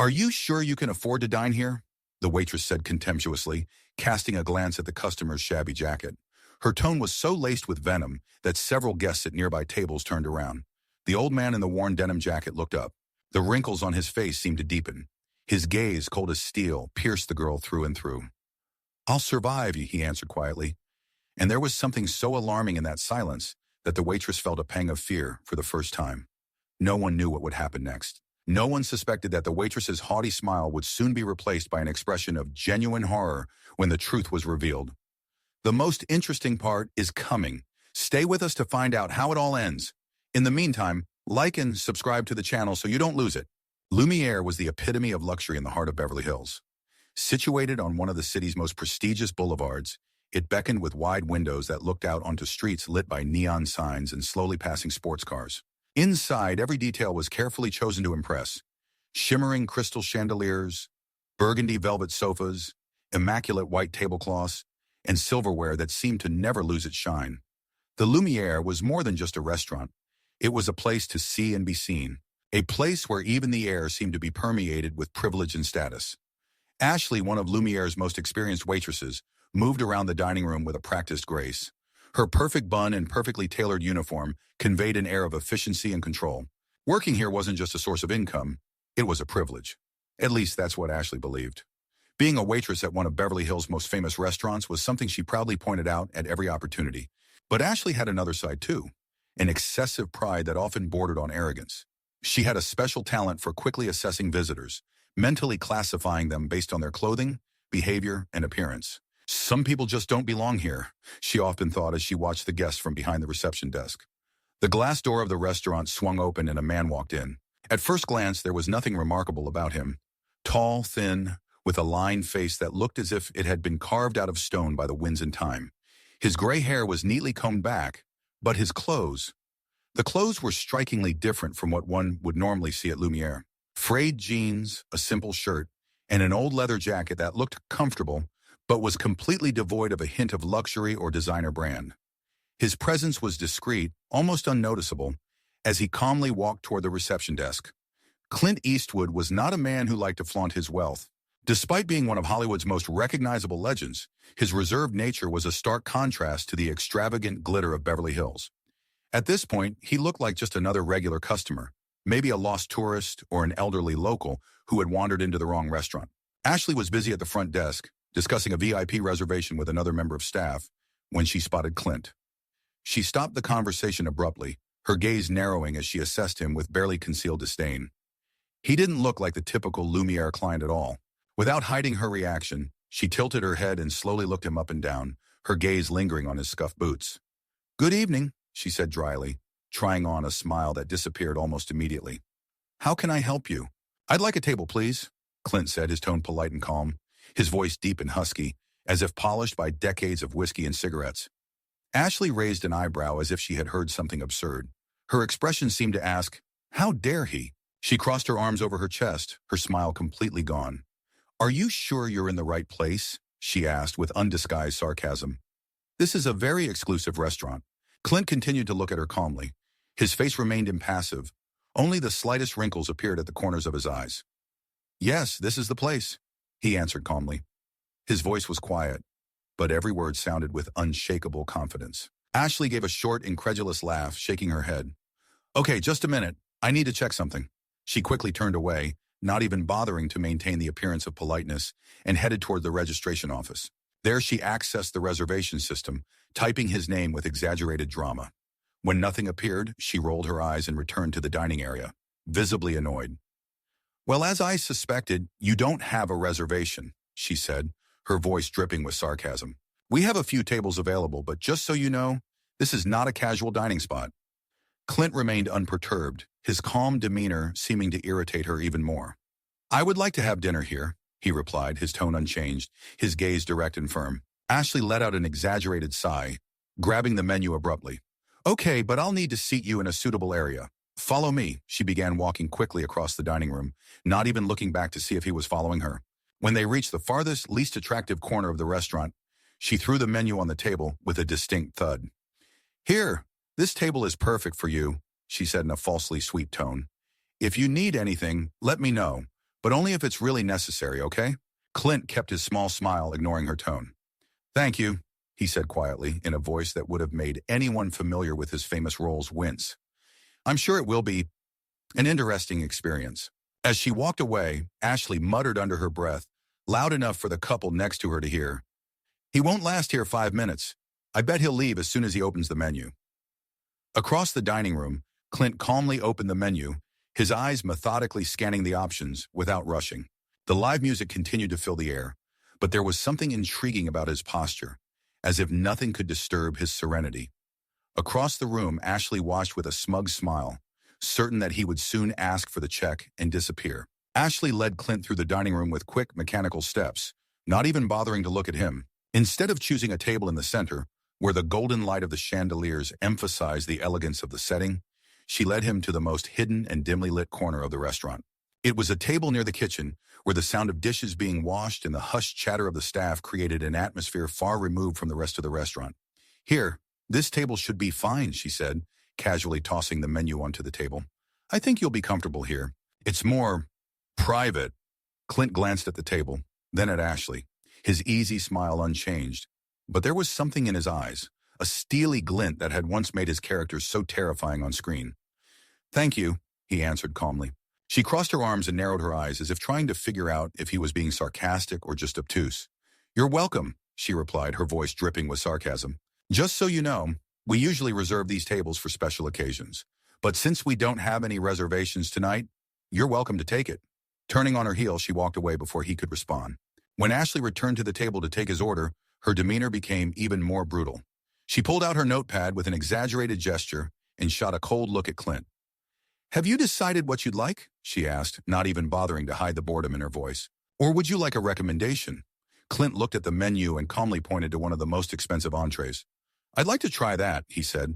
"Are you sure you can afford to dine here?" the waitress said contemptuously, casting a glance at the customer's shabby jacket. Her tone was so laced with venom that several guests at nearby tables turned around. The old man in the worn denim jacket looked up. The wrinkles on his face seemed to deepen. His gaze, cold as steel, pierced the girl through and through. "I'll survive," he answered quietly. And there was something so alarming in that silence that the waitress felt a pang of fear for the first time. No one knew what would happen next. No one suspected that the waitress's haughty smile would soon be replaced by an expression of genuine horror when the truth was revealed. The most interesting part is coming. Stay with us to find out how it all ends. In the meantime, like and subscribe to the channel so you don't lose it. Lumiere was the epitome of luxury in the heart of Beverly Hills. Situated on one of the city's most prestigious boulevards, it beckoned with wide windows that looked out onto streets lit by neon signs and slowly passing sports cars. Inside, every detail was carefully chosen to impress. Shimmering crystal chandeliers, burgundy velvet sofas, immaculate white tablecloths, and silverware that seemed to never lose its shine. The Lumiere was more than just a restaurant. It was a place to see and be seen, a place where even the air seemed to be permeated with privilege and status. Ashley, one of Lumiere's most experienced waitresses, moved around the dining room with a practiced grace. Her perfect bun and perfectly tailored uniform conveyed an air of efficiency and control. Working here wasn't just a source of income, it was a privilege. At least that's what Ashley believed. Being a waitress at one of Beverly Hills' most famous restaurants was something she proudly pointed out at every opportunity. But Ashley had another side too, an excessive pride that often bordered on arrogance. She had a special talent for quickly assessing visitors, mentally classifying them based on their clothing, behavior, and appearance. "Some people just don't belong here," she often thought as she watched the guests from behind the reception desk. The glass door of the restaurant swung open and a man walked in. At first glance, there was nothing remarkable about him. Tall, thin, with a lined face that looked as if it had been carved out of stone by the winds and time. His gray hair was neatly combed back, but his clothes... The clothes were strikingly different from what one would normally see at Lumiere. Frayed jeans, a simple shirt, and an old leather jacket that looked comfortable, but was completely devoid of a hint of luxury or designer brand. His presence was discreet, almost unnoticeable, as he calmly walked toward the reception desk. Clint Eastwood was not a man who liked to flaunt his wealth. Despite being one of Hollywood's most recognizable legends, his reserved nature was a stark contrast to the extravagant glitter of Beverly Hills. At this point, he looked like just another regular customer, maybe a lost tourist or an elderly local who had wandered into the wrong restaurant. Ashley was busy at the front desk, discussing a VIP reservation with another member of staff, when she spotted Clint. She stopped the conversation abruptly, her gaze narrowing as she assessed him with barely concealed disdain. He didn't look like the typical Lumiere client at all. Without hiding her reaction, she tilted her head and slowly looked him up and down, her gaze lingering on his scuffed boots. "Good evening," she said dryly, trying on a smile that disappeared almost immediately. "How can I help you?" "I'd like a table, please," Clint said, his tone polite and calm, his voice deep and husky, as if polished by decades of whiskey and cigarettes. Ashley raised an eyebrow as if she had heard something absurd. Her expression seemed to ask, "How dare he?" She crossed her arms over her chest, her smile completely gone. "Are you sure you're in the right place?" she asked with undisguised sarcasm. "This is a very exclusive restaurant." Clint continued to look at her calmly. His face remained impassive. Only the slightest wrinkles appeared at the corners of his eyes. "Yes, this is the place," he answered calmly. His voice was quiet, but every word sounded with unshakable confidence. Ashley gave a short, incredulous laugh, shaking her head. "Okay, just a minute. I need to check something." She quickly turned away, not even bothering to maintain the appearance of politeness, and headed toward the registration office. There she accessed the reservation system, typing his name with exaggerated drama. When nothing appeared, she rolled her eyes and returned to the dining area, visibly annoyed. "Well, as I suspected, you don't have a reservation," she said, her voice dripping with sarcasm. "We have a few tables available, but just so you know, this is not a casual dining spot." Clint remained unperturbed, his calm demeanor seeming to irritate her even more. "I would like to have dinner here," he replied, his tone unchanged, his gaze direct and firm. Ashley let out an exaggerated sigh, grabbing the menu abruptly. "Okay, but I'll need to seat you in a suitable area. Follow me," she began walking quickly across the dining room, not even looking back to see if he was following her. When they reached the farthest, least attractive corner of the restaurant, she threw the menu on the table with a distinct thud. "Here, this table is perfect for you," she said in a falsely sweet tone. "If you need anything, let me know, but only if it's really necessary, okay? Clint kept his small smile, ignoring her tone. Thank you, he said quietly, in a voice that would have made anyone familiar with his famous roles wince. I'm sure it will be an interesting experience. As she walked away, Ashley muttered under her breath, loud enough for the couple next to her to hear. He won't last here 5 minutes. I bet he'll leave as soon as he opens the menu. Across the dining room, Clint calmly opened the menu, his eyes methodically scanning the options without rushing. The live music continued to fill the air, but there was something intriguing about his posture, as if nothing could disturb his serenity. Across the room, Ashley watched with a smug smile, certain that he would soon ask for the check and disappear. Ashley led Clint through the dining room with quick, mechanical steps, not even bothering to look at him. Instead of choosing a table in the center, where the golden light of the chandeliers emphasized the elegance of the setting, she led him to the most hidden and dimly lit corner of the restaurant. It was a table near the kitchen, where the sound of dishes being washed and the hushed chatter of the staff created an atmosphere far removed from the rest of the restaurant. Here, this table should be fine, she said, casually tossing the menu onto the table. I think you'll be comfortable here. It's more private. Clint glanced at the table, then at Ashley, his easy smile unchanged. But there was something in his eyes, a steely glint that had once made his characters so terrifying on screen. Thank you, he answered calmly. She crossed her arms and narrowed her eyes as if trying to figure out if he was being sarcastic or just obtuse. You're welcome, she replied, her voice dripping with sarcasm. Just so you know, we usually reserve these tables for special occasions. But since we don't have any reservations tonight, you're welcome to take it. Turning on her heel, she walked away before he could respond. When Ashley returned to the table to take his order, her demeanor became even more brutal. She pulled out her notepad with an exaggerated gesture and shot a cold look at Clint. Have you decided what you'd like? She asked, not even bothering to hide the boredom in her voice. Or would you like a recommendation? Clint looked at the menu and calmly pointed to one of the most expensive entrees. I'd like to try that, he said.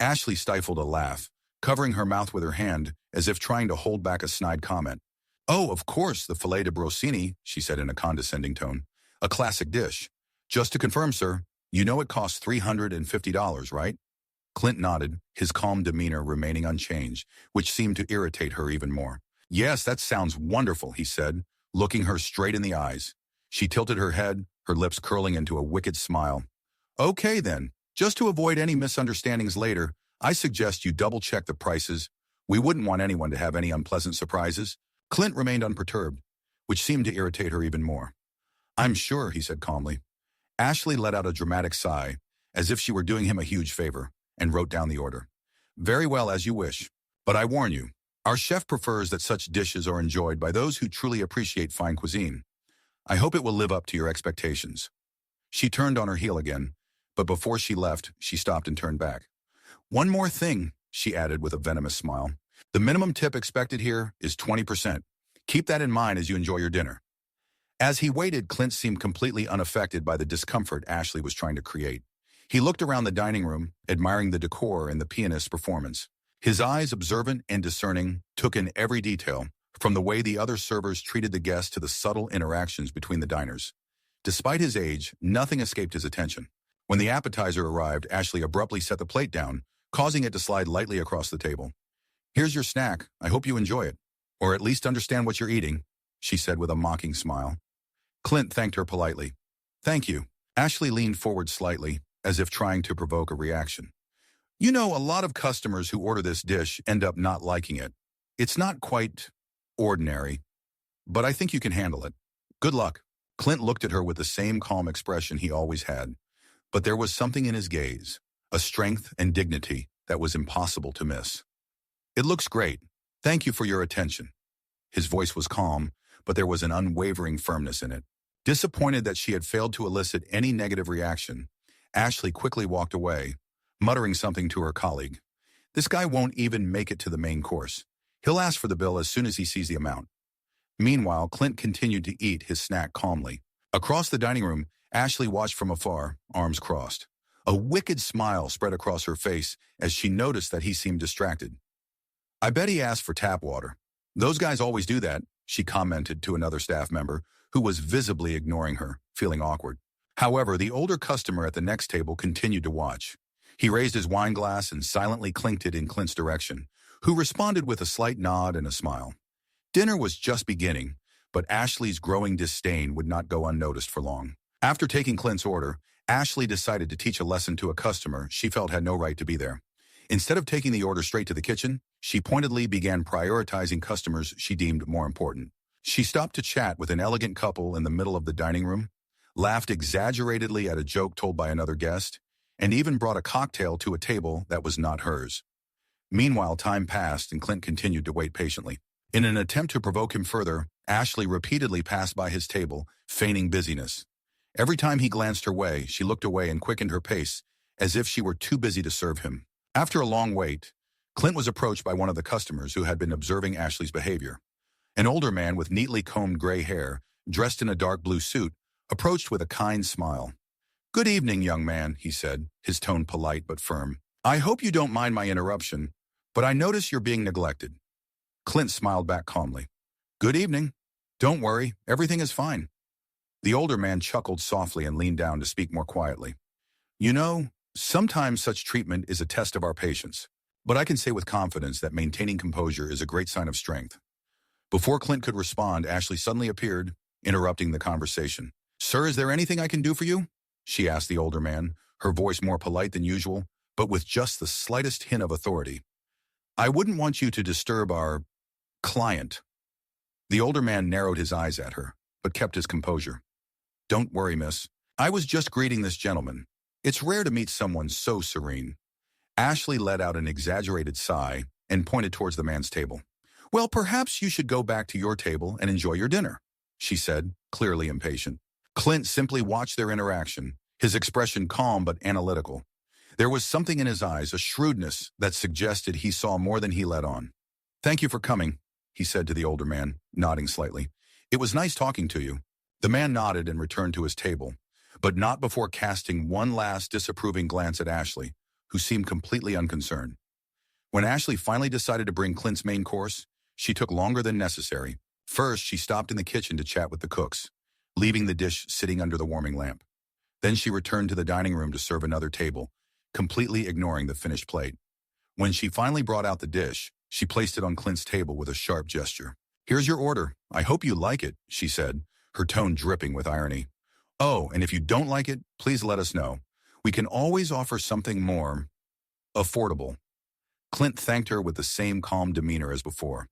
Ashley stifled a laugh, covering her mouth with her hand as if trying to hold back a snide comment. Oh, of course, the filet de brocini, she said in a condescending tone. A classic dish. Just to confirm, sir, you know it costs $350, right? Clint nodded, his calm demeanor remaining unchanged, which seemed to irritate her even more. Yes, that sounds wonderful, he said, looking her straight in the eyes. She tilted her head, her lips curling into a wicked smile. Okay then, just to avoid any misunderstandings later, I suggest you double-check the prices. We wouldn't want anyone to have any unpleasant surprises. Clint remained unperturbed, which seemed to irritate her even more. I'm sure, he said calmly. Ashley let out a dramatic sigh, as if she were doing him a huge favor, and wrote down the order. Very well, as you wish. But I warn you, our chef prefers that such dishes are enjoyed by those who truly appreciate fine cuisine. I hope it will live up to your expectations. She turned on her heel again, but before she left, she stopped and turned back. One more thing, she added with a venomous smile. The minimum tip expected here is 20%. Keep that in mind as you enjoy your dinner. As he waited, Clint seemed completely unaffected by the discomfort Ashley was trying to create. He looked around the dining room, admiring the decor and the pianist's performance. His eyes, observant and discerning, took in every detail, from the way the other servers treated the guests to the subtle interactions between the diners. Despite his age, nothing escaped his attention. When the appetizer arrived, Ashley abruptly set the plate down, causing it to slide lightly across the table. Here's your snack. I hope you enjoy it. Or at least understand what you're eating, she said with a mocking smile. Clint thanked her politely. Thank you. Ashley leaned forward slightly, as if trying to provoke a reaction. You know, a lot of customers who order this dish end up not liking it. It's not quite ordinary, but I think you can handle it. Good luck. Clint looked at her with the same calm expression he always had, but there was something in his gaze, a strength and dignity that was impossible to miss. It looks great. Thank you for your attention. His voice was calm, but there was an unwavering firmness in it. Disappointed that she had failed to elicit any negative reaction, Ashley quickly walked away, muttering something to her colleague. This guy won't even make it to the main course. He'll ask for the bill as soon as he sees the amount. Meanwhile, Clint continued to eat his snack calmly. Across the dining room, Ashley watched from afar, arms crossed. A wicked smile spread across her face as she noticed that he seemed distracted. I bet he asked for tap water. Those guys always do that, she commented to another staff member who was visibly ignoring her, feeling awkward. However, the older customer at the next table continued to watch. He raised his wine glass and silently clinked it in Clint's direction, who responded with a slight nod and a smile. Dinner was just beginning, but Ashley's growing disdain would not go unnoticed for long. After taking Clint's order, Ashley decided to teach a lesson to a customer she felt had no right to be there. Instead of taking the order straight to the kitchen, she pointedly began prioritizing customers she deemed more important. She stopped to chat with an elegant couple in the middle of the dining room, laughed exaggeratedly at a joke told by another guest, and even brought a cocktail to a table that was not hers. Meanwhile, time passed and Clint continued to wait patiently. In an attempt to provoke him further, Ashley repeatedly passed by his table, feigning busyness. Every time he glanced her way, she looked away and quickened her pace, as if she were too busy to serve him. After a long wait, Clint was approached by one of the customers who had been observing Ashley's behavior. An older man with neatly combed gray hair, dressed in a dark blue suit, approached with a kind smile. "Good evening, young man," he said, his tone polite but firm. "I hope you don't mind my interruption, but I notice you're being neglected." Clint smiled back calmly. "Good evening. Don't worry, everything is fine." The older man chuckled softly and leaned down to speak more quietly. "You know, sometimes such treatment is a test of our patience, but I can say with confidence that maintaining composure is a great sign of strength." Before Clint could respond, Ashley suddenly appeared, interrupting the conversation. "Sir, is there anything I can do for you?" she asked the older man, her voice more polite than usual, but with just the slightest hint of authority. "I wouldn't want you to disturb our client." The older man narrowed his eyes at her, but kept his composure. "Don't worry, miss. I was just greeting this gentleman. It's rare to meet someone so serene." Ashley let out an exaggerated sigh and pointed towards the man's table. "Well, perhaps you should go back to your table and enjoy your dinner," she said, clearly impatient. Clint simply watched their interaction, his expression calm but analytical. There was something in his eyes, a shrewdness that suggested he saw more than he let on. "Thank you for coming," he said to the older man, nodding slightly. "It was nice talking to you." The man nodded and returned to his table, but not before casting one last disapproving glance at Ashley, who seemed completely unconcerned. When Ashley finally decided to bring Clint's main course, she took longer than necessary. First, she stopped in the kitchen to chat with the cooks, leaving the dish sitting under the warming lamp. Then she returned to the dining room to serve another table, completely ignoring the finished plate. When she finally brought out the dish, she placed it on Clint's table with a sharp gesture. "Here's your order. I hope you like it," she said, her tone dripping with irony. "Oh, and if you don't like it, please let us know. We can always offer something more affordable." Clint thanked her with the same calm demeanor as before.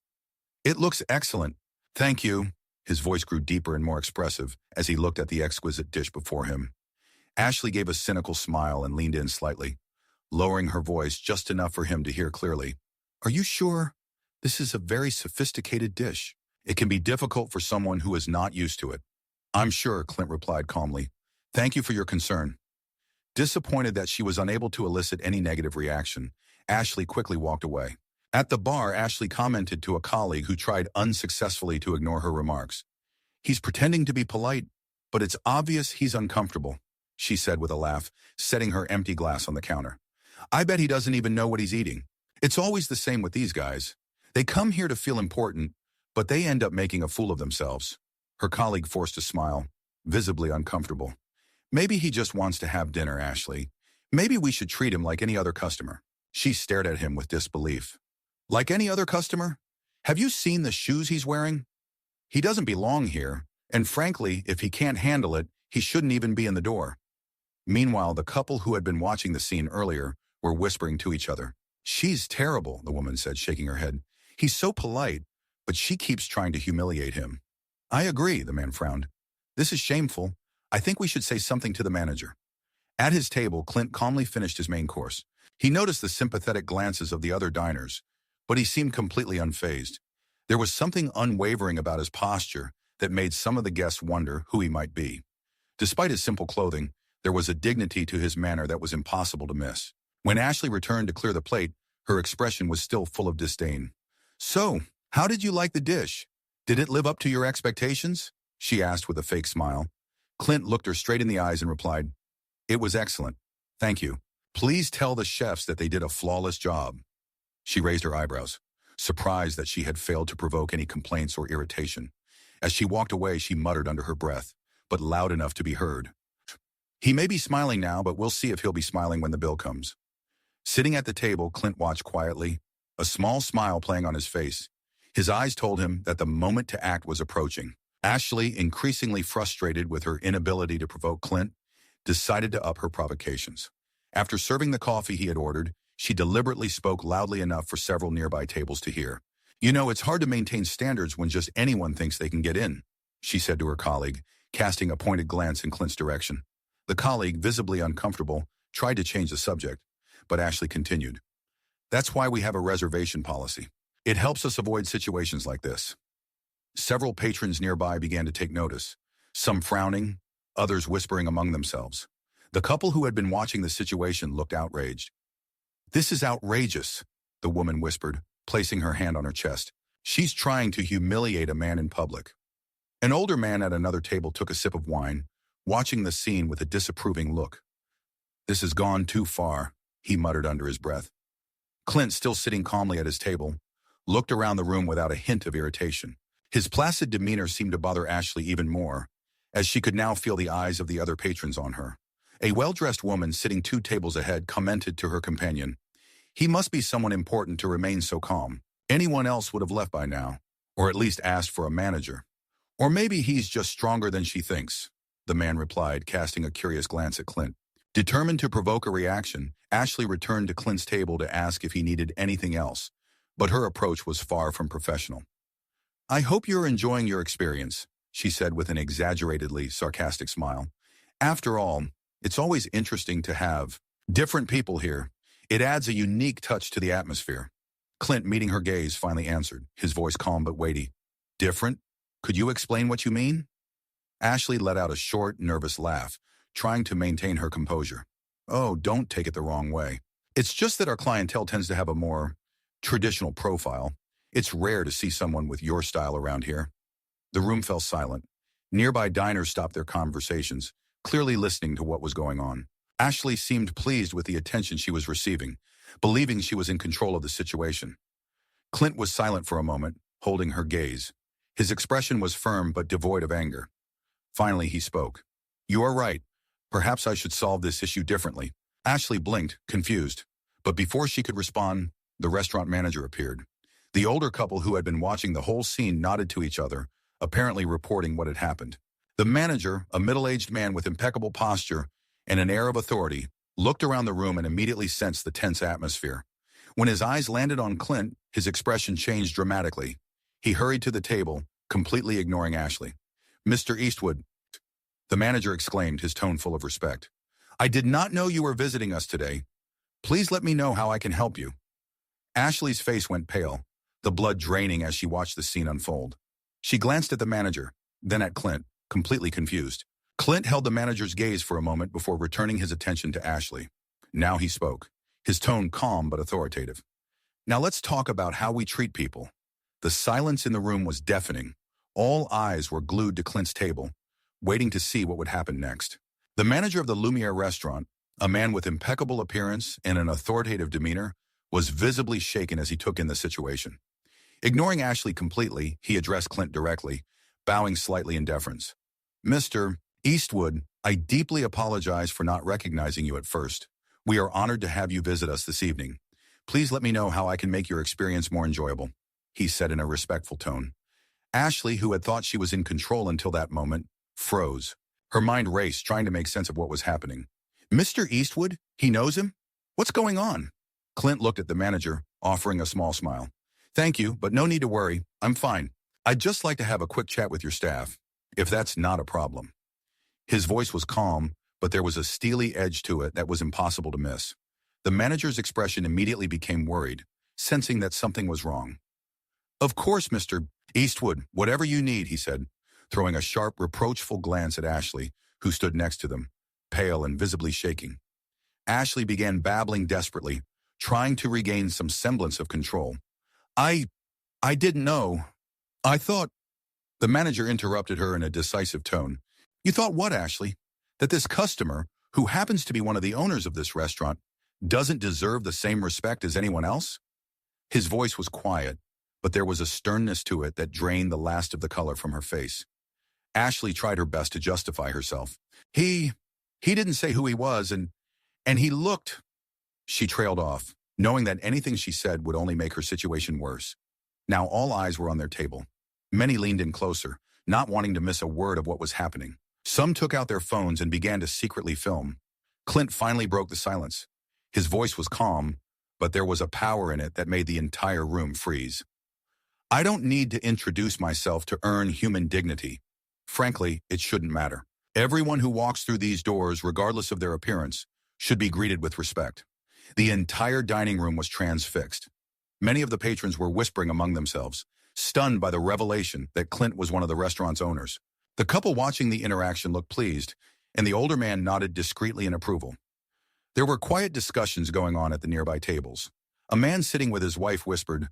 "It looks excellent. Thank you." His voice grew deeper and more expressive as he looked at the exquisite dish before him. Ashley gave a cynical smile and leaned in slightly, lowering her voice just enough for him to hear clearly. "Are you sure? This is a very sophisticated dish. It can be difficult for someone who is not used to it." "I'm sure," Clint replied calmly. "Thank you for your concern." Disappointed that she was unable to elicit any negative reaction, Ashley quickly walked away. At the bar, Ashley commented to a colleague who tried unsuccessfully to ignore her remarks. "He's pretending to be polite, but it's obvious he's uncomfortable," she said with a laugh, setting her empty glass on the counter. "I bet he doesn't even know what he's eating. It's always the same with these guys. They come here to feel important, but they end up making a fool of themselves." Her colleague forced a smile, visibly uncomfortable. "Maybe he just wants to have dinner, Ashley. Maybe we should treat him like any other customer." She stared at him with disbelief. "Like any other customer? Have you seen the shoes he's wearing? He doesn't belong here, and frankly, if he can't handle it, he shouldn't even be in the door." Meanwhile, the couple who had been watching the scene earlier were whispering to each other. "She's terrible," the woman said, shaking her head. "He's so polite, but she keeps trying to humiliate him." "I agree," the man frowned. "This is shameful. I think we should say something to the manager." At his table, Clint calmly finished his main course. He noticed the sympathetic glances of the other diners, but he seemed completely unfazed. There was something unwavering about his posture that made some of the guests wonder who he might be. Despite his simple clothing, there was a dignity to his manner that was impossible to miss. When Ashley returned to clear the plate, her expression was still full of disdain. "So, how did you like the dish? Did it live up to your expectations?" she asked with a fake smile. Clint looked her straight in the eyes and replied, "It was excellent. Thank you. Please tell the chefs that they did a flawless job." She raised her eyebrows, surprised that she had failed to provoke any complaints or irritation. As she walked away, she muttered under her breath, but loud enough to be heard, "He may be smiling now, but we'll see if he'll be smiling when the bill comes." Sitting at the table, Clint watched quietly, a small smile playing on his face. His eyes told him that the moment to act was approaching. Ashley, increasingly frustrated with her inability to provoke Clint, decided to up her provocations. After serving the coffee he had ordered, she deliberately spoke loudly enough for several nearby tables to hear. "You know, it's hard to maintain standards when just anyone thinks they can get in," she said to her colleague, casting a pointed glance in Clint's direction. The colleague, visibly uncomfortable, tried to change the subject, but Ashley continued. "That's why we have a reservation policy. It helps us avoid situations like this." Several patrons nearby began to take notice, some frowning, others whispering among themselves. The couple who had been watching the situation looked outraged. "This is outrageous," the woman whispered, placing her hand on her chest. "She's trying to humiliate a man in public." An older man at another table took a sip of wine, watching the scene with a disapproving look. "This has gone too far," he muttered under his breath. Clint, still sitting calmly at his table, looked around the room without a hint of irritation. His placid demeanor seemed to bother Ashley even more, as she could now feel the eyes of the other patrons on her. A well-dressed woman sitting 2 tables ahead commented to her companion, "He must be someone important to remain so calm. Anyone else would have left by now, or at least asked for a manager. Or maybe he's just stronger than she thinks," the man replied, casting a curious glance at Clint. Determined to provoke a reaction, Ashley returned to Clint's table to ask if he needed anything else, but her approach was far from professional. "I hope you're enjoying your experience," she said with an exaggeratedly sarcastic smile. "After all, it's always interesting to have different people here. It adds a unique touch to the atmosphere." Clint, meeting her gaze, finally answered, his voice calm but weighty. "Different? Could you explain what you mean?" Ashley let out a short, nervous laugh, trying to maintain her composure. "Oh, don't take it the wrong way. It's just that our clientele tends to have a more traditional profile. It's rare to see someone with your style around here." The room fell silent. Nearby diners stopped their conversations, clearly listening to what was going on. Ashley seemed pleased with the attention she was receiving, believing she was in control of the situation. Clint was silent for a moment, holding her gaze. His expression was firm but devoid of anger. Finally, he spoke. "You are right. Perhaps I should solve this issue differently." Ashley blinked, confused. But before she could respond, the restaurant manager appeared. The older couple who had been watching the whole scene nodded to each other, apparently reporting what had happened. The manager, a middle-aged man with impeccable posture and an air of authority, looked around the room and immediately sensed the tense atmosphere. When his eyes landed on Clint, his expression changed dramatically. He hurried to the table, completely ignoring Ashley. "Mr. Eastwood," the manager exclaimed, his tone full of respect. "I did not know you were visiting us today. Please let me know how I can help you." Ashley's face went pale, the blood draining as she watched the scene unfold. She glanced at the manager, then at Clint, completely confused. Clint held the manager's gaze for a moment before returning his attention to Ashley. Now he spoke, his tone calm but authoritative. "Now let's talk about how we treat people." The silence in the room was deafening. All eyes were glued to Clint's table, waiting to see what would happen next. The manager of the Lumiere restaurant, a man with impeccable appearance and an authoritative demeanor, was visibly shaken as he took in the situation. Ignoring Ashley completely, he addressed Clint directly, bowing slightly in deference. "Mr. Eastwood, I deeply apologize for not recognizing you at first. We are honored to have you visit us this evening. Please let me know how I can make your experience more enjoyable," he said in a respectful tone. Ashley, who had thought she was in control until that moment, froze. Her mind raced, trying to make sense of what was happening. "Mr. Eastwood? He knows him? What's going on?" Clint looked at the manager, offering a small smile. "Thank you, but no need to worry. I'm fine. I'd just like to have a quick chat with your staff, if that's not a problem." His voice was calm, but there was a steely edge to it that was impossible to miss. The manager's expression immediately became worried, sensing that something was wrong. "Of course, Mr. Eastwood, whatever you need," he said, throwing a sharp, reproachful glance at Ashley, who stood next to them, pale and visibly shaking. Ashley began babbling desperately, trying to regain some semblance of control. I didn't know. I thought—" The manager interrupted her in a decisive tone. "You thought what, Ashley? That this customer, who happens to be one of the owners of this restaurant, doesn't deserve the same respect as anyone else?" His voice was quiet, but there was a sternness to it that drained the last of the color from her face. Ashley tried her best to justify herself. He didn't say who he was, and he looked—" She trailed off, knowing that anything she said would only make her situation worse. Now all eyes were on their table. Many leaned in closer, not wanting to miss a word of what was happening. Some took out their phones and began to secretly film. Clint finally broke the silence. His voice was calm, but there was a power in it that made the entire room freeze. I don't need to introduce myself to earn human dignity. Frankly, it shouldn't matter. Everyone who walks through these doors, regardless of their appearance, should be greeted with respect. The entire dining room was transfixed. Many of the patrons were whispering among themselves, stunned by the revelation that Clint was one of the restaurant's owners. The couple watching the interaction looked pleased, and the older man nodded discreetly in approval. There were quiet discussions going on at the nearby tables. A man sitting with his wife whispered,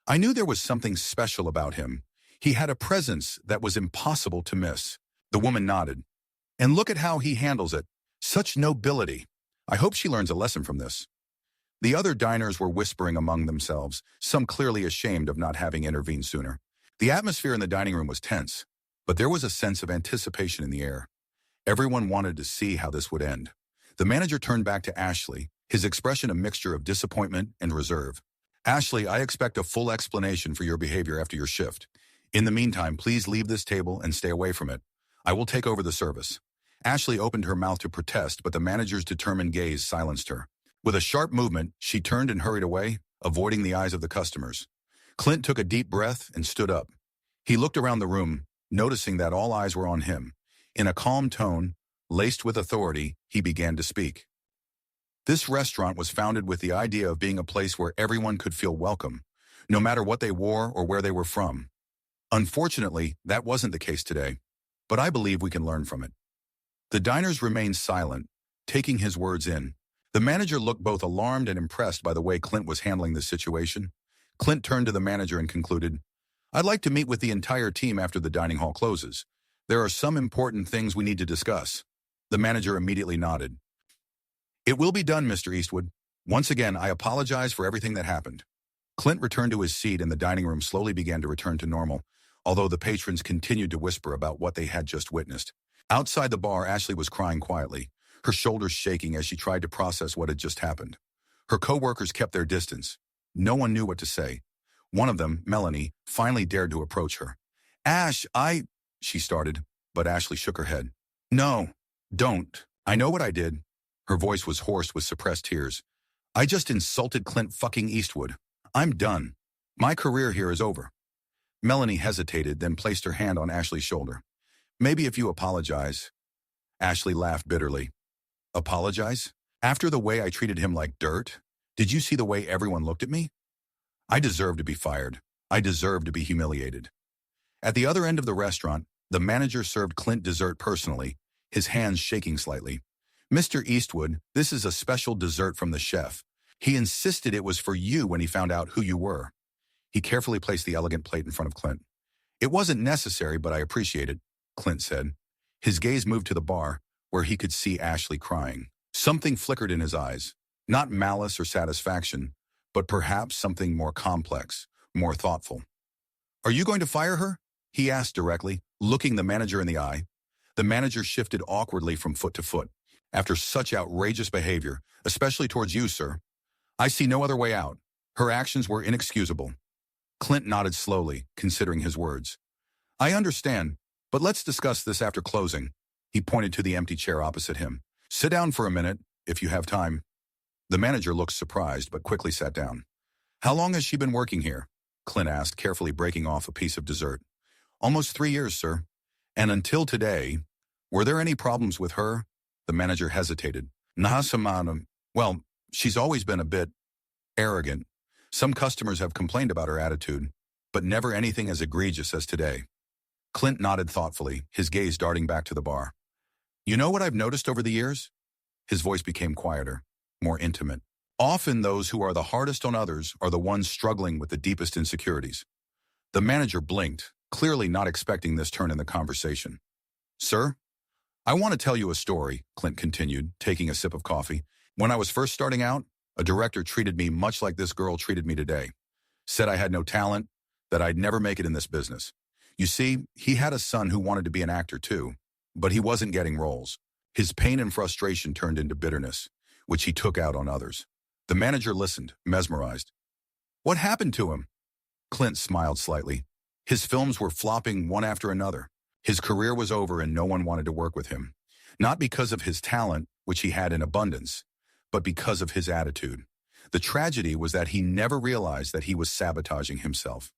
"I knew there was something special about him. He had a presence that was impossible to miss." The woman nodded. "And look at how he handles it. Such nobility. I hope she learns a lesson from this." The other diners were whispering among themselves, some clearly ashamed of not having intervened sooner. The atmosphere in the dining room was tense, but there was a sense of anticipation in the air. Everyone wanted to see how this would end. The manager turned back to Ashley, his expression a mixture of disappointment and reserve. "Ashley, I expect a full explanation for your behavior after your shift. In the meantime, please leave this table and stay away from it. I will take over the service." Ashley opened her mouth to protest, but the manager's determined gaze silenced her. With a sharp movement, she turned and hurried away, avoiding the eyes of the customers. Clint took a deep breath and stood up. He looked around the room, noticing that all eyes were on him. In a calm tone, laced with authority, he began to speak. This restaurant was founded with the idea of being a place where everyone could feel welcome, no matter what they wore or where they were from. Unfortunately, that wasn't the case today, but I believe we can learn from it. The diners remained silent, taking his words in. The manager looked both alarmed and impressed by the way Clint was handling the situation. Clint turned to the manager and concluded, "I'd like to meet with the entire team after the dining hall closes. There are some important things we need to discuss." The manager immediately nodded. "It will be done, Mr. Eastwood. Once again, I apologize for everything that happened." Clint returned to his seat and the dining room slowly began to return to normal, although the patrons continued to whisper about what they had just witnessed. Outside the bar, Ashley was crying quietly, her shoulders shaking as she tried to process what had just happened. Her co-workers kept their distance. No one knew what to say. One of them, Melanie, finally dared to approach her. "Ash, she started, but Ashley shook her head. "No, don't. I know what I did." Her voice was hoarse with suppressed tears. "I just insulted Clint fucking Eastwood. I'm done. My career here is over." Melanie hesitated, then placed her hand on Ashley's shoulder. "Maybe if you apologize." Ashley laughed bitterly. "Apologize? After the way I treated him like dirt? Did you see the way everyone looked at me? I deserve to be fired. I deserve to be humiliated." At the other end of the restaurant, the manager served Clint dessert personally, his hands shaking slightly. "Mr. Eastwood, this is a special dessert from the chef. He insisted it was for you when he found out who you were." He carefully placed the elegant plate in front of Clint. "It wasn't necessary, but I appreciate it," Clint said. His gaze moved to the bar, where he could see Ashley crying. Something flickered in his eyes, not malice or satisfaction, but perhaps something more complex, more thoughtful. "Are you going to fire her?" he asked directly, looking the manager in the eye. The manager shifted awkwardly from foot to foot. "After such outrageous behavior, especially towards you, sir, I see no other way out. Her actions were inexcusable." Clint nodded slowly, considering his words. "I understand, but let's discuss this after closing." He pointed to the empty chair opposite him. "Sit down for a minute, if you have time." The manager looked surprised, but quickly sat down. "How long has she been working here?" Clint asked, carefully breaking off a piece of dessert. "Almost 3 years, sir. And until today, were there any problems with her?" The manager hesitated. "Nahasamanam. Well, she's always been a bit arrogant. Some customers have complained about her attitude, but never anything as egregious as today." Clint nodded thoughtfully, his gaze darting back to the bar. "You know what I've noticed over the years?" His voice became quieter, more intimate. "Often those who are the hardest on others are the ones struggling with the deepest insecurities." The manager blinked, clearly not expecting this turn in the conversation. "Sir, I want to tell you a story," Clint continued, taking a sip of coffee. "When I was first starting out, a director treated me much like this girl treated me today. Said I had no talent, that I'd never make it in this business. You see, he had a son who wanted to be an actor too, but he wasn't getting roles. His pain and frustration turned into bitterness, which he took out on others." The manager listened, mesmerized. "What happened to him?" Clint smiled slightly. His films were flopping one after another. His career was over and no one wanted to work with him. Not because of his talent, which he had in abundance, but because of his attitude. The tragedy was that he never realized that he was sabotaging himself.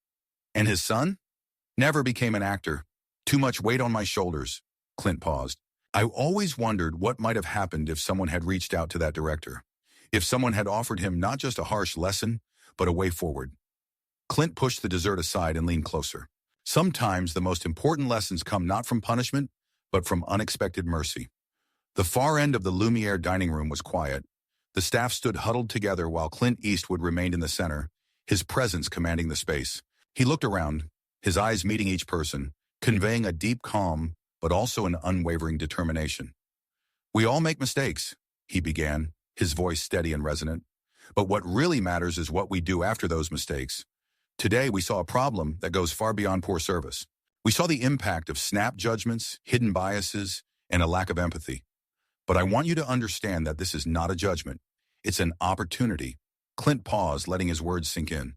And his son? Never became an actor. Too much weight on my shoulders. Clint paused. I always wondered what might have happened if someone had reached out to that director. If someone had offered him not just a harsh lesson, but a way forward. Clint pushed the dessert aside and leaned closer. Sometimes the most important lessons come not from punishment, but from unexpected mercy. The far end of the Lumiere dining room was quiet. The staff stood huddled together while Clint Eastwood remained in the center, his presence commanding the space. He looked around, his eyes meeting each person, conveying a deep calm, but also an unwavering determination. We all make mistakes, he began, his voice steady and resonant. But what really matters is what we do after those mistakes. Today, we saw a problem that goes far beyond poor service. We saw the impact of snap judgments, hidden biases, and a lack of empathy. But I want you to understand that this is not a judgment. It's an opportunity. Clint paused, letting his words sink in.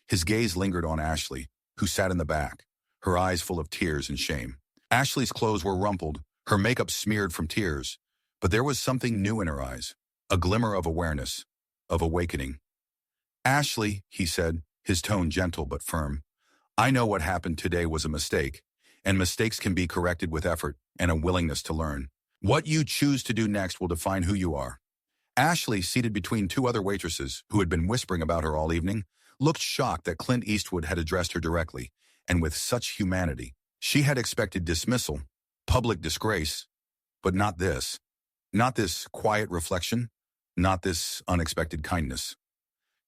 His gaze lingered on Ashley, who sat in the back, her eyes full of tears and shame. Ashley's clothes were rumpled, her makeup smeared from tears, but there was something new in her eyes, a glimmer of awareness, of awakening. Ashley, he said, his tone gentle but firm, I know what happened today was a mistake, and mistakes can be corrected with effort and a willingness to learn. What you choose to do next will define who you are. Ashley, seated between two other waitresses who had been whispering about her all evening, looked shocked that Clint Eastwood had addressed her directly, and with such humanity. She had expected dismissal, public disgrace, but not this. Not this quiet reflection, not this unexpected kindness.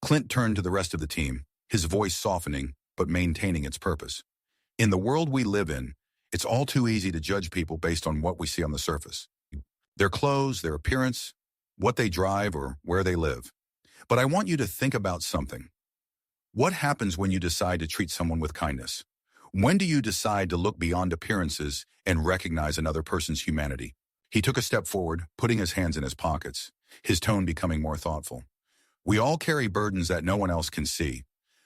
Clint turned to the rest of the team, his voice softening, but maintaining its purpose. In the world we live in, it's all too easy to judge people based on what we see on the surface. Their clothes, their appearance, what they drive, or where they live. But I want you to think about something. What happens when you decide to treat someone with kindness? When do you decide to look beyond appearances and recognize another person's humanity? He took a step forward, putting his hands in his pockets, his tone becoming more thoughtful. We all carry burdens that no one else can see.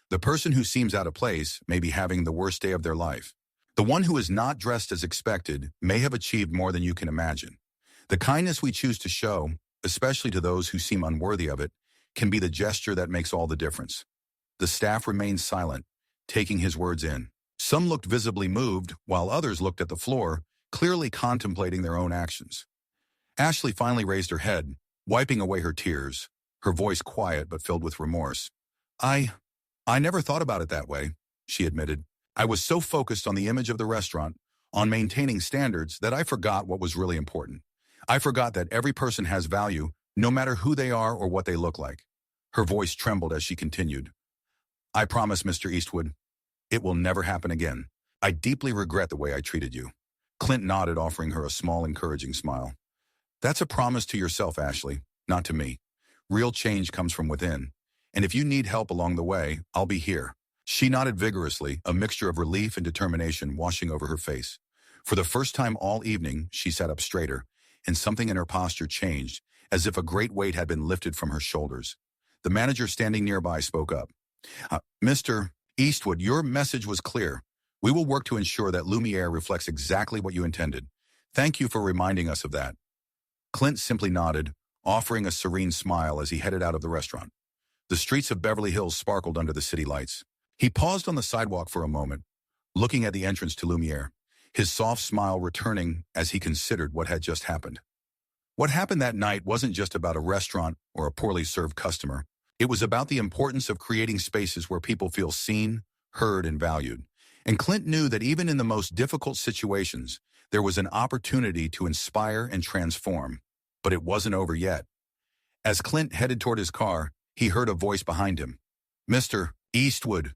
The person who seems out of place may be having the worst day of their life. The one who is not dressed as expected may have achieved more than you can imagine. The kindness we choose to show, especially to those who seem unworthy of it, can be the gesture that makes all the difference. The staff remained silent, taking his words in. Some looked visibly moved, while others looked at the floor, clearly contemplating their own actions. Ashley finally raised her head, wiping away her tears, her voice quiet but filled with remorse. I never thought about it that way, she admitted. I was so focused on the image of the restaurant, on maintaining standards, that I forgot what was really important. I forgot that every person has value, no matter who they are or what they look like. Her voice trembled as she continued. I promise, Mr. Eastwood, it will never happen again. I deeply regret the way I treated you. Clint nodded, offering her a small, encouraging smile. That's a promise to yourself, Ashley, not to me. Real change comes from within. And if you need help along the way, I'll be here. She nodded vigorously, a mixture of relief and determination washing over her face. For the first time all evening, she sat up straighter, and something in her posture changed, as if a great weight had been lifted from her shoulders. The manager standing nearby spoke up. Mr. Eastwood, your message was clear. We will work to ensure that Lumiere reflects exactly what you intended. Thank you for reminding us of that. Clint simply nodded, offering a serene smile as he headed out of the restaurant. The streets of Beverly Hills sparkled under the city lights. He paused on the sidewalk for a moment, looking at the entrance to Lumiere, his soft smile returning as he considered what had just happened. What happened that night wasn't just about a restaurant or a poorly served customer. It was about the importance of creating spaces where people feel seen, heard, and valued. And Clint knew that even in the most difficult situations, there was an opportunity to inspire and transform. But it wasn't over yet. As Clint headed toward his car, he heard a voice behind him. Mr. Eastwood.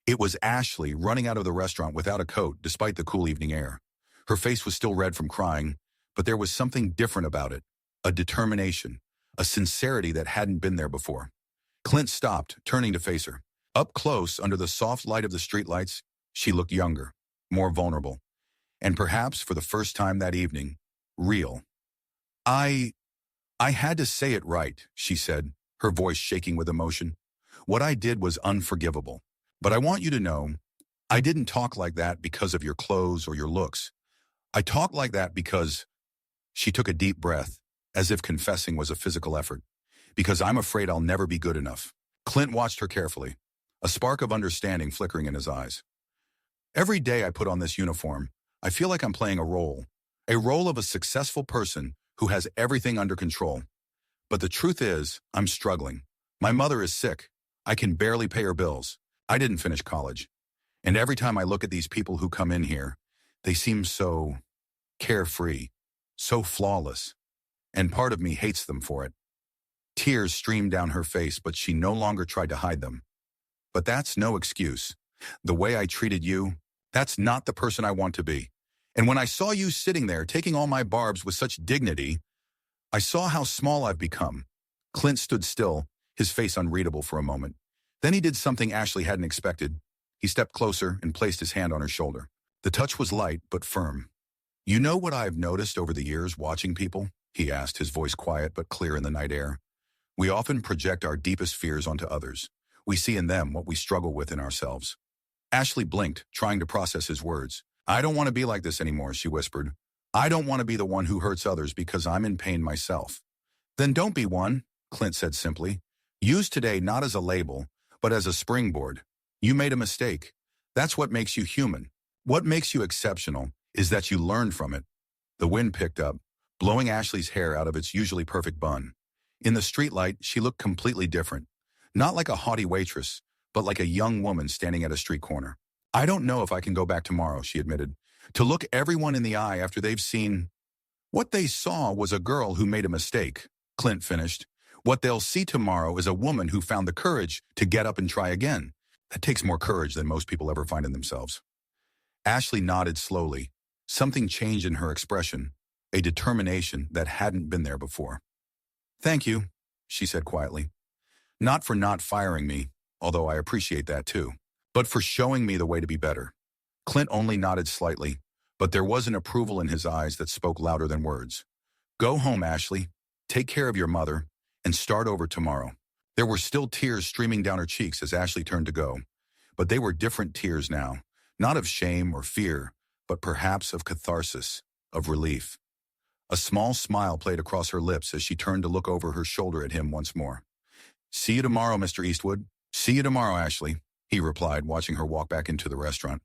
It was Ashley running out of the restaurant without a coat despite the cool evening air. Her face was still red from crying, but there was something different about it. A determination, a sincerity that hadn't been there before. Clint stopped, turning to face her. Up close, under the soft light of the streetlights, she looked younger, more vulnerable, and perhaps for the first time that evening, real. I had to say it right, she said, her voice shaking with emotion. What I did was unforgivable. But I want you to know, I didn't talk like that because of your clothes or your looks. I talk like that because she took a deep breath, as if confessing was a physical effort. Because I'm afraid I'll never be good enough. Clint watched her carefully, a spark of understanding flickering in his eyes. Every day I put on this uniform, I feel like I'm playing a role of a successful person who has everything under control. But the truth is, I'm struggling. My mother is sick. I can barely pay her bills. I didn't finish college. And every time I look at these people who come in here, they seem so carefree, so flawless. And part of me hates them for it. Tears streamed down her face, but she no longer tried to hide them. But that's no excuse. The way I treated you, that's not the person I want to be. And when I saw you sitting there taking all my barbs with such dignity, I saw how small I've become. Clint stood still, his face unreadable for a moment. Then he did something Ashley hadn't expected. He stepped closer and placed his hand on her shoulder. The touch was light but firm. You know what I've noticed over the years watching people? He asked, his voice quiet but clear in the night air. We often project our deepest fears onto others. We see in them what we struggle with in ourselves. Ashley blinked, trying to process his words. I don't want to be like this anymore, she whispered. I don't want to be the one who hurts others because I'm in pain myself. Then don't be one, Clint said simply. Use today not as a label, but as a springboard. You made a mistake. That's what makes you human. What makes you exceptional is that you learn from it. The wind picked up, blowing Ashley's hair out of its usually perfect bun. In the streetlight, she looked completely different. Not like a haughty waitress, but like a young woman standing at a street corner. I don't know if I can go back tomorrow, she admitted, to look everyone in the eye after they've seen. What they saw was a girl who made a mistake, Clint finished. What they'll see tomorrow is a woman who found the courage to get up and try again. That takes more courage than most people ever find in themselves. Ashley nodded slowly. Something changed in her expression, a determination that hadn't been there before. Thank you, she said quietly. Not for not firing me, although I appreciate that too, but for showing me the way to be better. Clint only nodded slightly, but there was an approval in his eyes that spoke louder than words. Go home, Ashley. Take care of your mother, and start over tomorrow. There were still tears streaming down her cheeks as Ashley turned to go, but they were different tears now, not of shame or fear, but perhaps of catharsis, of relief. A small smile played across her lips as she turned to look over her shoulder at him once more. See you tomorrow, Mr. Eastwood. See you tomorrow, Ashley, he replied, watching her walk back into the restaurant.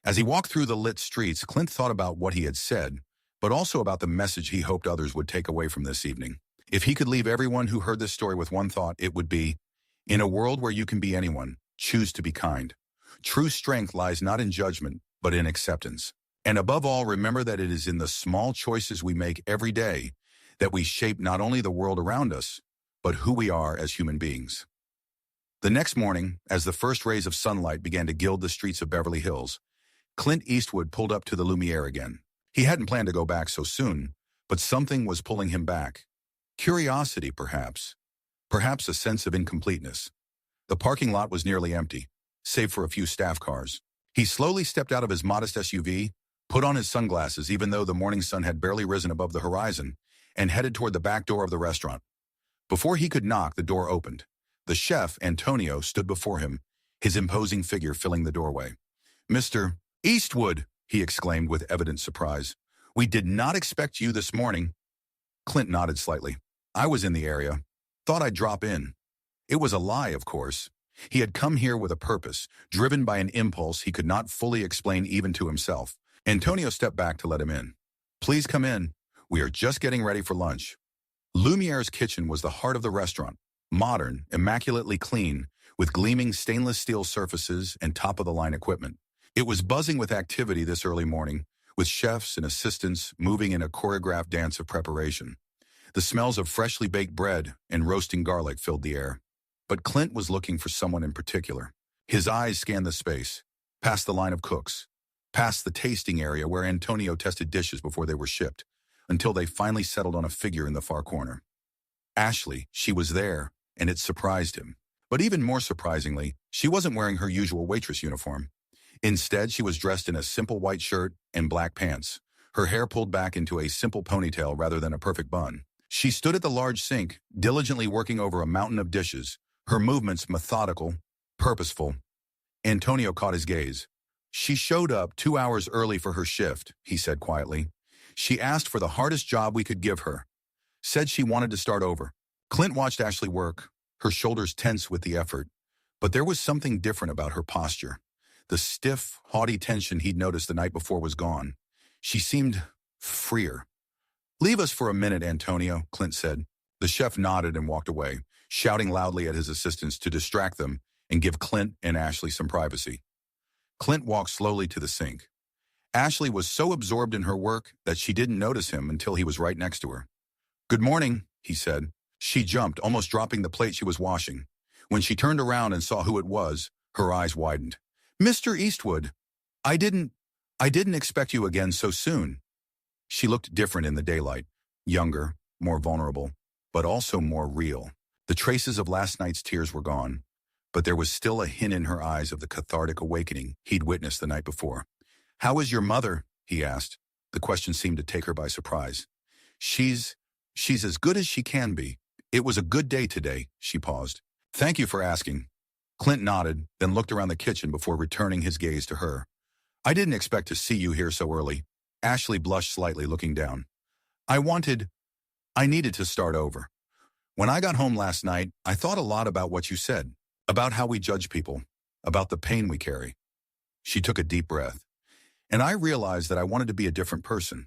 As he walked through the lit streets, Clint thought about what he had said, but also about the message he hoped others would take away from this evening. If he could leave everyone who heard this story with one thought, it would be, in a world where you can be anyone, choose to be kind. True strength lies not in judgment, but in acceptance. And above all, remember that it is in the small choices we make every day that we shape not only the world around us, but who we are as human beings. The next morning, as the first rays of sunlight began to gild the streets of Beverly Hills, Clint Eastwood pulled up to the Lumiere again. He hadn't planned to go back so soon, but something was pulling him back. Curiosity, perhaps. Perhaps a sense of incompleteness. The parking lot was nearly empty, save for a few staff cars. He slowly stepped out of his modest SUV, put on his sunglasses even though the morning sun had barely risen above the horizon, and headed toward the back door of the restaurant. Before he could knock, the door opened. The chef, Antonio, stood before him, his imposing figure filling the doorway. Mr. Eastwood, he exclaimed with evident surprise. We did not expect you this morning. Clint nodded slightly. I was in the area. Thought I'd drop in. It was a lie, of course. He had come here with a purpose, driven by an impulse he could not fully explain even to himself. Antonio stepped back to let him in. Please come in. We are just getting ready for lunch. Lumiere's kitchen was the heart of the restaurant, modern, immaculately clean, with gleaming stainless steel surfaces and top-of-the-line equipment. It was buzzing with activity this early morning, with chefs and assistants moving in a choreographed dance of preparation. The smells of freshly baked bread and roasting garlic filled the air. But Clint was looking for someone in particular. His eyes scanned the space, past the line of cooks, past the tasting area where Antonio tested dishes before they were shipped, until they finally settled on a figure in the far corner. Ashley, she was there, and it surprised him. But even more surprisingly, she wasn't wearing her usual waitress uniform. Instead, she was dressed in a simple white shirt and black pants, her hair pulled back into a simple ponytail rather than a perfect bun. She stood at the large sink, diligently working over a mountain of dishes, her movements methodical, purposeful. Antonio caught his gaze. She showed up 2 hours early for her shift, he said quietly. She asked for the hardest job we could give her. Said she wanted to start over. Clint watched Ashley work, her shoulders tense with the effort. But there was something different about her posture. The stiff, haughty tension he'd noticed the night before was gone. She seemed freer. "Leave us for a minute, Antonio," Clint said. The chef nodded and walked away, shouting loudly at his assistants to distract them and give Clint and Ashley some privacy. Clint walked slowly to the sink. Ashley was so absorbed in her work that she didn't notice him until he was right next to her. "Good morning," he said. She jumped, almost dropping the plate she was washing. When she turned around and saw who it was, her eyes widened. "Mr. Eastwood, I didn't expect you again so soon." She looked different in the daylight, younger, more vulnerable, but also more real. The traces of last night's tears were gone, but there was still a hint in her eyes of the cathartic awakening he'd witnessed the night before. "How is your mother?" he asked. The question seemed to take her by surprise. She's as good as she can be. It was a good day today," she paused. "Thank you for asking." Clint nodded, then looked around the kitchen before returning his gaze to her. "I didn't expect to see you here so early." Ashley blushed slightly, looking down. I needed to start over. When I got home last night, I thought a lot about what you said, about how we judge people, about the pain we carry." She took a deep breath. "And I realized that I wanted to be a different person.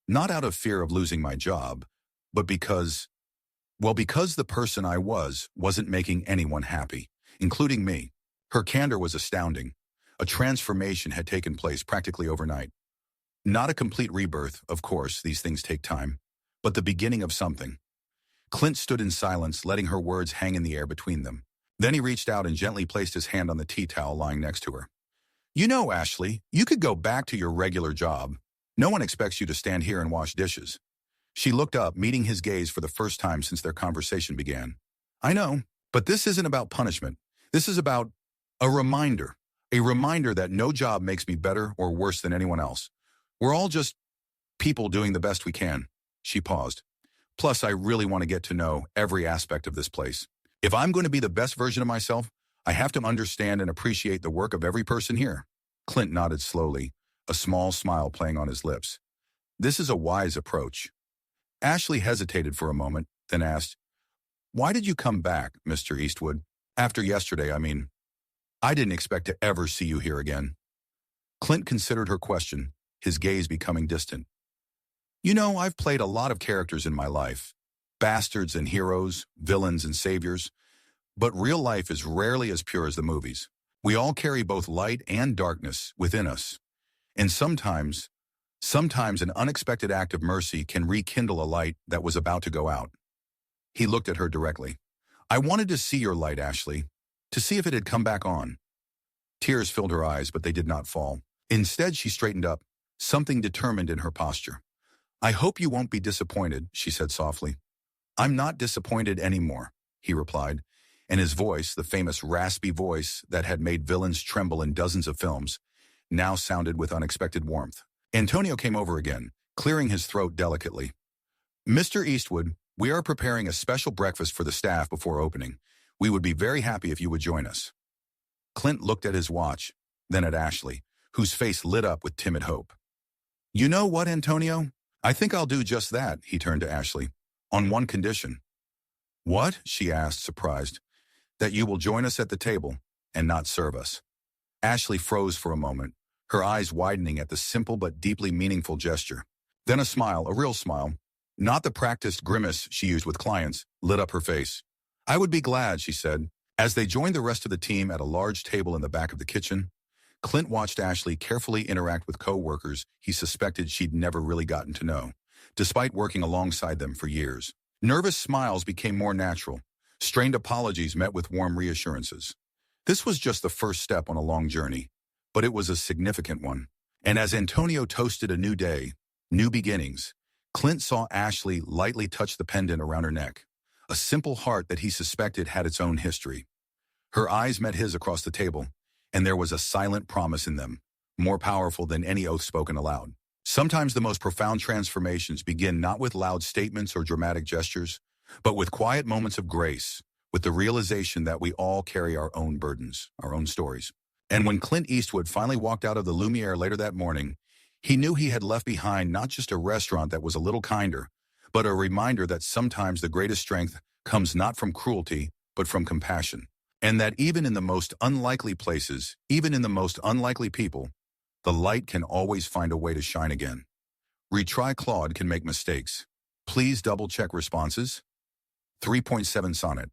Not out of fear of losing my job, but because the person I wasn't making anyone happy, including me." Her candor was astounding. A transformation had taken place practically overnight. Not a complete rebirth, of course, these things take time, but the beginning of something. Clint stood in silence, letting her words hang in the air between them. Then he reached out and gently placed his hand on the tea towel lying next to her. "You know, Ashley, you could go back to your regular job. No one expects you to stand here and wash dishes." She looked up, meeting his gaze for the first time since their conversation began. "I know, but this isn't about punishment. This is about a reminder that no job makes me better or worse than anyone else. We're all just people doing the best we can." She paused. "Plus, I really want to get to know every aspect of this place. If I'm going to be the best version of myself, I have to understand and appreciate the work of every person here." Clint nodded slowly, a small smile playing on his lips. "This is a wise approach." Ashley hesitated for a moment, then asked, "Why did you come back, Mr. Eastwood? After yesterday, I mean. I didn't expect to ever see you here again." Clint considered her question, his gaze becoming distant. "You know, I've played a lot of characters in my life. Bastards and heroes, villains and saviors. But real life is rarely as pure as the movies. We all carry both light and darkness within us. And sometimes an unexpected act of mercy can rekindle a light that was about to go out." He looked at her directly. "I wanted to see your light, Ashley, to see if it had come back on." Tears filled her eyes, but they did not fall. Instead, she straightened up, something determined in her posture. "I hope you won't be disappointed," she said softly. "I'm not disappointed anymore," he replied, and his voice, the famous raspy voice that had made villains tremble in dozens of films, now sounded with unexpected warmth. Antonio came over again, clearing his throat delicately. "Mr. Eastwood, we are preparing a special breakfast for the staff before opening. We would be very happy if you would join us." Clint looked at his watch, then at Ashley, whose face lit up with timid hope. "You know what, Antonio? I think I'll do just that," he turned to Ashley. "On one condition." "What?" she asked, surprised. "That you will join us at the table and not serve us." Ashley froze for a moment, her eyes widening at the simple but deeply meaningful gesture. Then a smile, a real smile, not the practiced grimace she used with clients, lit up her face. "I would be glad," she said. As they joined the rest of the team at a large table in the back of the kitchen, Clint watched Ashley carefully interact with co-workers he suspected she'd never really gotten to know, despite working alongside them for years. Nervous smiles became more natural. Strained apologies met with warm reassurances. This was just the first step on a long journey, but it was a significant one. And as Antonio toasted a new day, new beginnings, Clint saw Ashley lightly touch the pendant around her neck, a simple heart that he suspected had its own history. Her eyes met his across the table, and there was a silent promise in them, more powerful than any oath spoken aloud. Sometimes the most profound transformations begin not with loud statements or dramatic gestures, but with quiet moments of grace, with the realization that we all carry our own burdens, our own stories. And when Clint Eastwood finally walked out of the Lumiere later that morning, he knew he had left behind not just a restaurant that was a little kinder, but a reminder that sometimes the greatest strength comes not from cruelty, but from compassion. And that even in the most unlikely places, even in the most unlikely people, the light can always find a way to shine again. Retry Claude can make mistakes. Please double-check responses. 3.7 Sonnet.